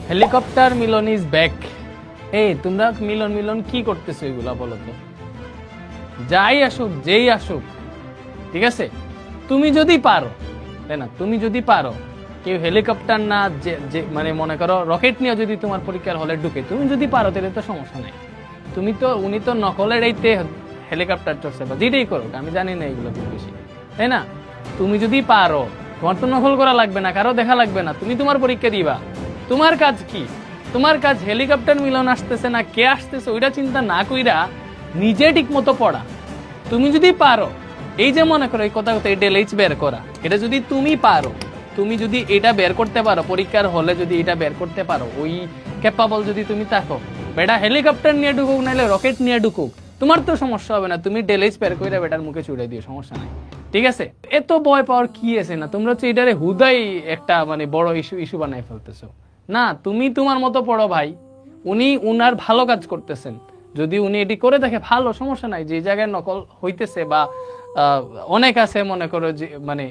Helicopter Milan is back. এই তোমরা মিলন মিলন কি করতেছো এগুলা বলো তো? যাই আসুক যেই আসুক, ঠিক আছে, তুমি যদি পারো, তাই না, তুমি যদি পারো, কেউ হেলিকপ্টার না যে মানে মনে করো রকেট নিয়ে যদি তোমার পরীক্ষার হলে ঢুকে, তুমি যদি পারো তাহলে তো সমস্যা নেই। উনি তো নকলের এইতে হেলিকপ্টার চড়ছে বা যেটাই করুক, আমি জানি না এগুলো খুব বেশি, তাই না? তুমি যদি পারো, তোমার তো নকল করা লাগবে না, কারো দেখা লাগবে না, তুমি তোমার পরীক্ষা দিবা। তোমার কাজ কি? তোমার কাজ হেলিকপ্টার মিলন আসতেছে না কে আসতেছে ওইটা চিন্তা না কইরা নিজে ঠিক মতো পড়া। তুমি যদি পারো, এই যে মনে করো এই কথা ডেলএইচ বের করা, এটা যদি তুমি পারো, তুমি যদি এটা বের করতে পারো পরীক্ষার হলে, যদি এটা বের করতে পারো, ওই ক্যাপাবল যদি তুমি থাকো, বেটা হেলিকপ্টার নিয়ে ঢুকুক নাহলে রকেট নিয়ে ঢুকুক, তোমার তো সমস্যা হবে না। তুমি ডেলএইচ বের করে বেটার মুখে ছুড়ে দিও, সমস্যা নাই, ঠিক আছে? এত ভয় পাওয়ার কি আছে? না তোমরা হচ্ছে এটারে হুদাই একটা মানে বড় ইস্যু বানাই ফেলতেছো। না, তুমি তোমার মতো পড়ো ভাই। উনি উনার ভালো কাজ করতেছেন, যদি উনি এটি করে দেখে ভালো, সমস্যা নাই। যে জায়গায় নকল হইতেছে বা অনেক আছে মনে করো যে মানে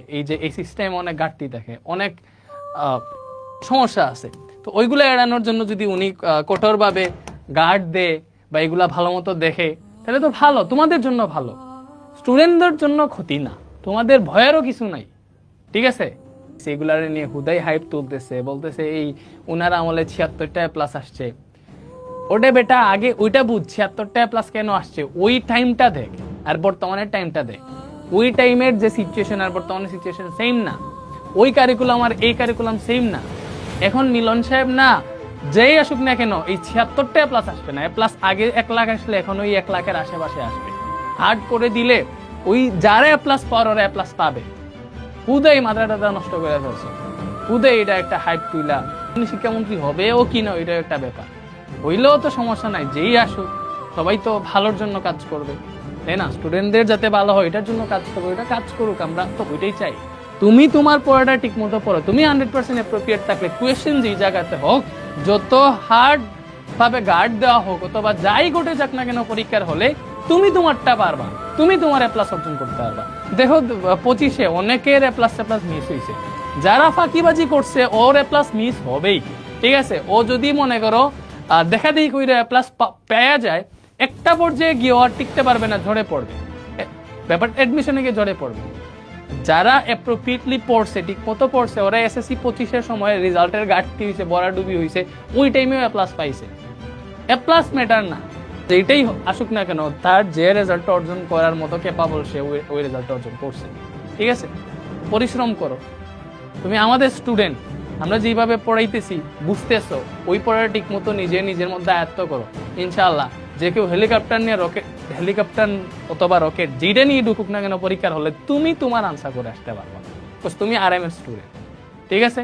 এই সিস্টেম অনেক ঘাটতি দেখে, অনেক সমস্যা আছে, তো ওইগুলো এড়ানোর জন্য যদি উনি কঠোরভাবে গার্ড দেয় বা এগুলা ভালো মতো দেখে, তাহলে তো ভালো, তোমাদের জন্য ভালো, স্টুডেন্টদের জন্য ক্ষতি না, তোমাদের ভয়েরও কিছু নাই, ঠিক আছে? সেগুলার নিয়ে হুদাই হাইপ তুলতেছে, বলতেছে এই উনার আমলে 76টা প্লাস আসছে। ওটা বেটা আগে ওইটা বুঝ, 76টা প্লাস কেন আসছে, ওই টাইমটা দেখ আর বর্তমানের টাইমটা দেখ। ওই টাইমের যে সিচুয়েশন আর বর্তমানের সিচুয়েশন সেম না, ওই কারিকুলাম আর এই কারিকুলাম সেম না। এখন মিলন সাহেব না যেই আসুক না কেন, এই 76টা প্লাস আসবে না। প্লাস আগে 1 লাখ আসলে এখন ওই 1 লাখের আশেপাশে আসবে। হার্ড করে দিলে ওই যারা প্লাস পাওয়ার ওরা প্লাস পাবে। হুদাই মাথাটা নষ্ট করে ফেলছে, হুদাই এটা একটা হাইপ তুইলা শিক্ষামন্ত্রী হবে ও কিনা, এটা একটা ব্যাপার। হইলেও তো সমস্যা নাই, যেই আসুক, সবাই তো ভালোর জন্য কাজ করবে, তাই না? স্টুডেন্টদের যাতে ভালো হয় এটার জন্য কাজ করবে, এটা কাজ করুক, আমরা তো ওইটাই চাই। তুমি তোমার পড়াটা ঠিক মতো পড়ো, তুমি 100% অ্যাপ্রোপ্রিয়েট থাকলে কোয়েশ্চেন যেই জায়গাতে হোক, যত হার্ড ভাবে গার্ড দেওয়া হোক অথবা যাই ঘটে যাক না কেন পরীক্ষার হলে, তুমি তোমারটা পারবা, তুমি তোমার এ প্লাস অর্জন করতে পারবা। দেখো 25-এ অনেকের এ প্লাস মিস হয়েছে, যারা ফাঁকিবাজি করছে ওর এ প্লাস মিস হবেই, ঠিক আছে? ও যদি মনে করো দেখা দেখি কইরা এ প্লাস পেয়ে যায়, একটা পর্যায়ে গিয়ে আর টিকতে পারবে না, ঝরে পড়বে, ব্যাপার অ্যাডমিশনে গিয়ে ঝরে পড়বে। যারা অ্যাপ্রোপ্রিয়েটলি পড়ছে, ঠিক মতো পড়ছে, ওরা এসএসসি 25-এর সময় রেজাল্টের ঘাটতি হয়েছে, বড়াডুবি হয়েছে, ওই টাইমেও এ প্লাস পাইছে। এ প্লাস ম্যাটার না, যেটাই আসুক না কেন, তার যে রেজাল্ট অর্জন করার মতো ক্যাপাবল সে ওই রেজাল্ট অর্জন করছে, ঠিক আছে? পরিশ্রম করো, তুমি আমাদের স্টুডেন্ট, আমরা যেভাবে পড়াইতেছি বুঝতেছো, ওই পড়াটা ঠিক মতো নিজের মধ্যে আয়ত্ত করো। ইনশাআল্লাহ যে কেউ হেলিকপ্টার অথবা রকেট যেটা নিয়ে ঢুকুক না কেন পরীক্ষার হলে, তুমি তোমার আনসার করে আসতে পারবা, তুমি আরএমএস স্টুডেন্ট, ঠিক আছে?